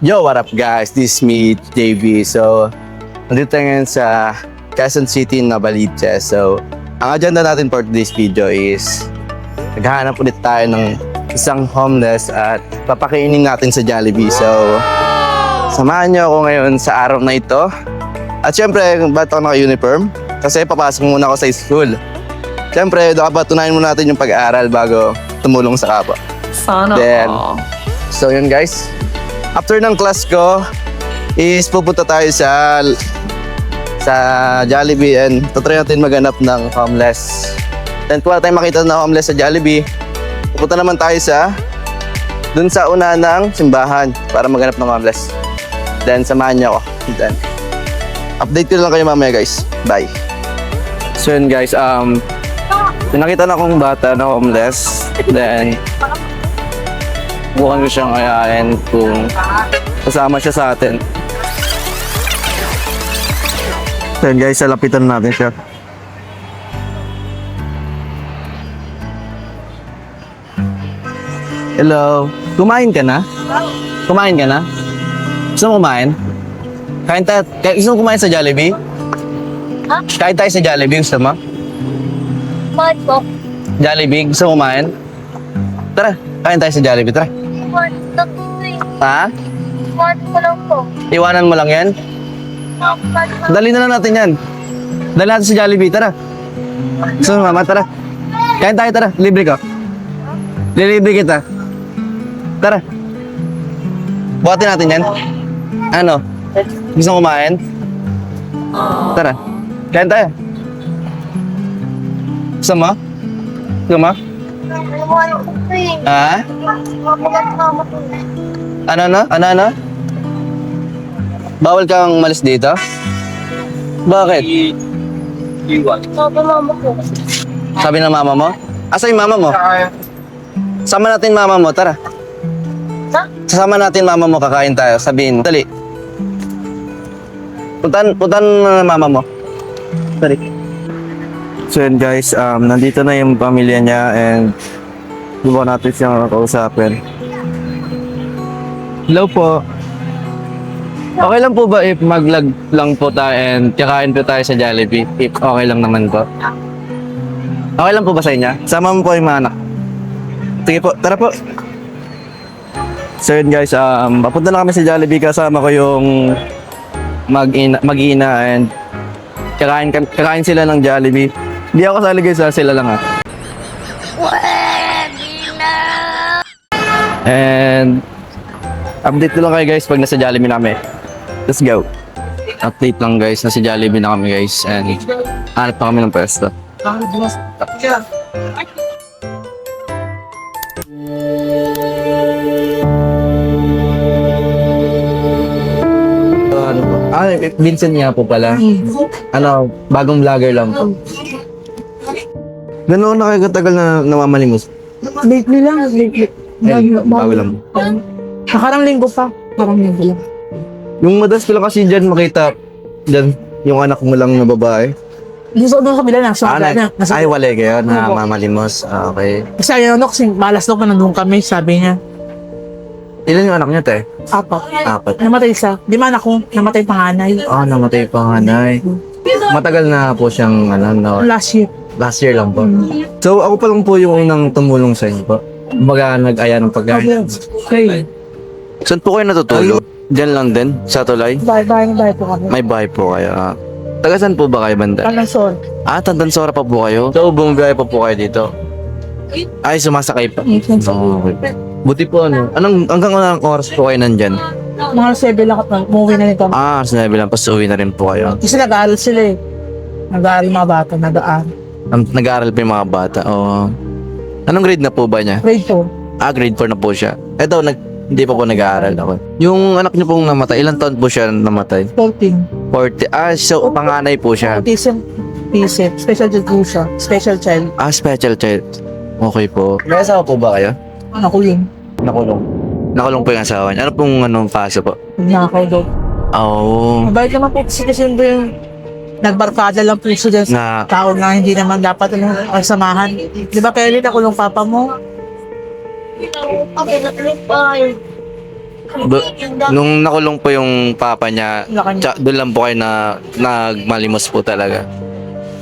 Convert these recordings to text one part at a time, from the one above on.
Yo, what up guys? This is me, JB. So, nandito tayo ngayon sa Quezon City, Novaliches. So, ang agenda natin for today's video is naghahanap ulit tayo ng isang homeless at papakainin natin sa Jollibee. So, samahan niyo ako ngayon sa araw na ito. At syempre, ba't ako naka-uniform? Kasi papasok muna ako sa school. Syempre, dapat tunayan muna natin yung pag-aaral bago tumulong sa kapwa. Sana. So yun guys. After ng class ko, is pupunta tayo sa Jollibee and tutry natin maghanap ng homeless. Then kung wala tayong makita na homeless sa Jollibee, pupunta naman tayo dun sa una ng simbahan para maghanap ng homeless. Then samahan niyo ako. Then, update ko lang kayo mamaya guys. Bye. So yun guys, nakita na akong bata na homeless. Then, bukan ko siyang ayain kung kasama siya sa atin. So yun guys, lapitan natin siya. Hello, kumain ka na? Kumain ka na? Gusto mo kumain? Gusto mo kumain sa Jollibee? Ha? Kain tayo sa Jollibee, gusto mo? Bakit po? Jollibee, gusto mo kumain? Tara, kain tayo sa Jollibee, tara. Ha? Iwan ko lang po. Iwanan mo lang yan? Dali na lang natin yan. Dali natin sa Jollibee, tara. Gusto mo mama, tara. Kain tayo, tara. Libre ko. Lilibre kita. Tara. Buhatin natin yan. Ano? Gusto mo kumain? Tara. Kain tayo. Gusto mo? Gusto mo? Ha? Ano? Bawal kang malis dito? Bakit? Sabi mama ko. Sabi ng mama mo? Asa yung mama mo? Sama natin mama mo, tara. Ha? Sasama natin mama mo, kakain tayo. Sabihin mo, dali. Puntan na mama mo. Dali. So yun guys, nandito na yung pamilya niya and buwan natin siyang kausapin. Hello po. Okay lang po ba if mag-vlog lang po tayo and kakain po tayo sa Jollibee? If okay lang naman po. Okay lang po ba sa inyo? Sama mo po yung mga anak. Sige po, tara po. So yun guys, papunta na kami sa Jollibee, kasama ko yung mag-ina and kakain sila ng Jollibee. Hindi ako sali guys, sila lang ha. And update lang kayo guys pag nasa Jollibee namin. Let's go. Update lang guys, nasa Jollibee na kami guys and hanap pa kami ng pwesto. Ano po? Vincent nga po pala. Ano, bagong vlogger lang po. Ganoon na kayo katagal na namamalimos? Lately lang, lately. Bago lang po. Nakarang linggo pa. Parang linggo lang. Yung madalas ko lang kasi dyan makita, dyan, yung anak mo lang na babae. Gusto doon sa kabila na. So, na. Ay, wala kayo na mamalimos. Okay. Kasi ayun ako, kasi malas daw ka nandun kami, sabi niya. Ilan yung anak niya, te? Apat. Apat. Namatay isa. Di man ako, namatay panganay. Ah, namatay panganay. Matagal na po siyang, Last year. last year lang po. So, ako pa lang po yung unang tumulong sa inyo po. Kumbaga, nag-aya ng pagkain. Okay. Saan po kayo natutulog? Diyan lang din? Sa tulay? Bahay po kami. May bahay po kayo. Taga saan po ba kayo banda? Kalasol. Tandansora pa po kayo? So, bumabiyahe pa po kayo dito? Ay, sumasakay pa. Oh, okay. Buti po hanggang anong oras po kayo nandyan? Mga 7 lang at umuwi na rin kami. Sinabi lang, pas-uwi na rin po kayo. Kasi nag-aaral sila eh. Nag-aaral mga bata, nag-aaral. Nag-aaral pa yung mga bata. Anong grade na po ba niya? Grade 4. Grade 4 na po siya. Eto, Hindi pa po nag-aaral ako. Yung anak niyo pong namatay, ilang taon po siya namatay? 14. 40. So panganay po siya. Autism, PSIP, special education, special child. Special child. Okay po. May asawa po ba kayo? Ako yun. Nakulong. Nakulong po yung asawa niya. Ano pong kaso po? Nakaw daw. Oh. Mabait naman po kasi yung nagbarkada lang po siya dyan sa Na, tao na hindi naman dapat samahan. Di ba Kelly, nakulong papa mo? Okay, natulog pa yun. nung nakulong po yung papa niya, doon lang po kayo na nagmalimos po talaga.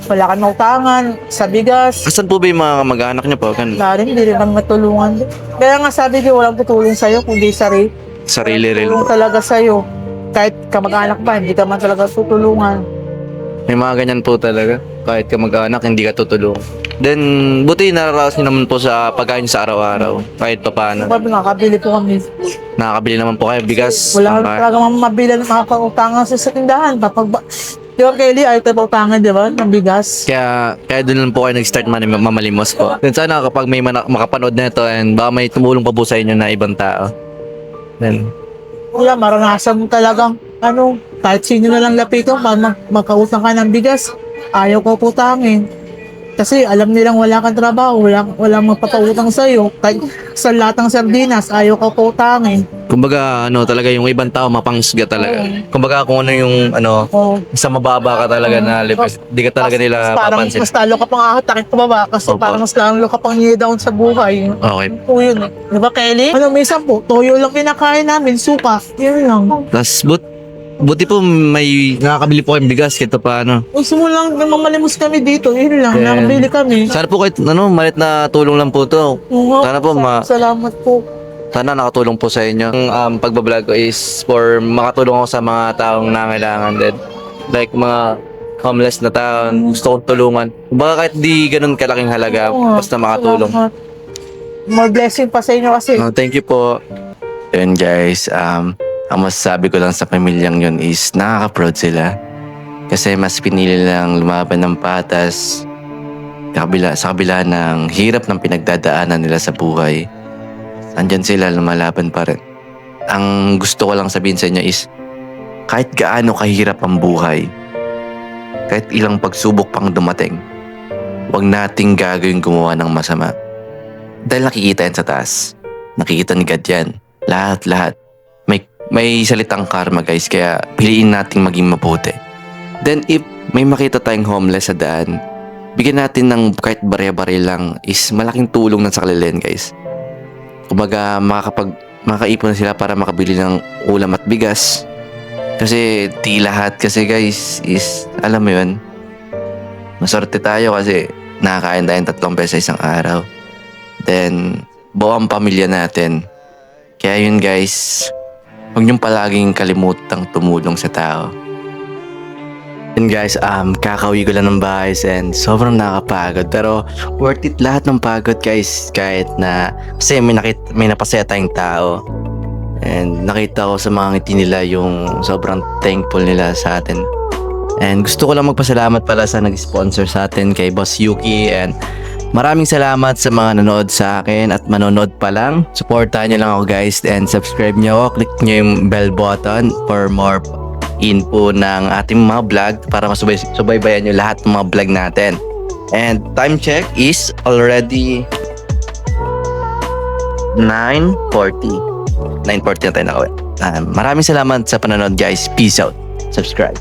Wala kang nautangan sa bigas. Asan po ba yung mga kamag-anak niyo po? Wala rin, hindi rin kami matulungan. Kaya nga sabi ko, walang tutulong sa'yo kundi Sarili rin. tulong talaga sa'yo. Kahit kamag-anak pa, hindi ka man talaga tutulungan. May mga ganyan po talaga. Kahit kamag-anak, hindi ka tutulong. Then, buti nararaos niyo naman po sa pagkain sa araw-araw. Kahit pa paano. Sabi, nakakabili po kami. Nakakabili naman po kayo bigas. Wala talaga mabila ng mga pautangan sa tindahan. Di ba Kelly, ayaw tayo pautangan, di ba? Ng bigas. Kaya doon lang po kayo nag-start mamalimos po. Then sana kapag may makapanood na ito and baka may tumulong pa po sa inyo na ibang tao. Then, Wala, maranasan mo talagang, kahit sino na lang lapitan, pag magkautang ka ng bigas, ayaw ko putangin. Kasi alam nilang wala kang trabaho, walang magpapautang sa'yo. Kahit sa lahat ng sardinas, ayaw ko putangin. kumbaga talaga yung ibang tao mapangsga talaga. Oo. Kumbaga kung ano yung Oh, sa mababa ka talaga na level, di ka talaga nila parang papansin. mas talo ka pang aatakit pababa kasi Opo. parang mas lalo ka pang down sa buhay. Okay. Po yun eh. Di ba Kelly? Minsan po, toyo lang kinakain namin, suka. Yun lang. Tapos buti po may nakakabili po kayong bigas kahit pa ano. Gusto mo lang mamalimos kami dito, yun lang, Then, nakabili kami. Sana po kahit malit na tulong lang po to. Oo, Sana po salamat po. sana nakatulong po sa inyo. Ang pagbablog ko is for makatulong ako sa mga taong nangailangan din. Like mga homeless na tao, gusto kong tulungan. Baka kahit di ganun kalaking halaga, Oo, basta makatulong. salamat. More blessing pa sa inyo kasi. Thank you po. Yun guys, ang masasabi ko lang sa pamilyang yun is nakaka-proud sila. Kasi mas pinili lang lumaban ng patas sa kabila ng hirap ng pinagdadaanan nila sa buhay. Andyan sila, lumalaban pa rin. Ang gusto ko lang sabihin sa inyo is kahit gaano kahirap ang buhay, kahit ilang pagsubok pang dumating, huwag nating gagawin gumawa ng masama. Dahil nakikita yan sa taas. Nakikita ni God yan. Lahat. May salitang karma guys, kaya piliin nating maging mabuti. Then if may makita tayong homeless sa daan, bigyan natin ng kahit bare-bare lang is malaking tulong na sa kanila guys. Kumbaga makakaipon na sila para makabili ng ulam at bigas. Kasi di lahat kasi guys is, alam mo yun, maswerte tayo kasi nakakain tayo 3 beses sa isang araw. Then, buo ang pamilya natin. Kaya yun guys, huwag niyong palaging kalimutang tumulong sa tao. Yun guys, kakauwi ko lang ng bahay and sobrang nakakapagod. Pero worth it lahat ng pagod guys. Kahit na, kasi may napasaya tayong tao. And nakita ko sa mga ngiti nila yung sobrang thankful nila sa atin. And gusto ko lang magpasalamat pala sa nag-sponsor sa atin kay Boss Yuki. And maraming salamat sa mga nanood sa akin at manonood pa lang. Supportahan nyo lang ako guys and subscribe nyo ako. Click nyo yung bell button for more info ng ating mga vlog para masubaybayan nyo lahat ng mga vlog natin. And time check is already 9:40 na tayo na uwi. Maraming salamat sa panonood guys. Peace out. Subscribe.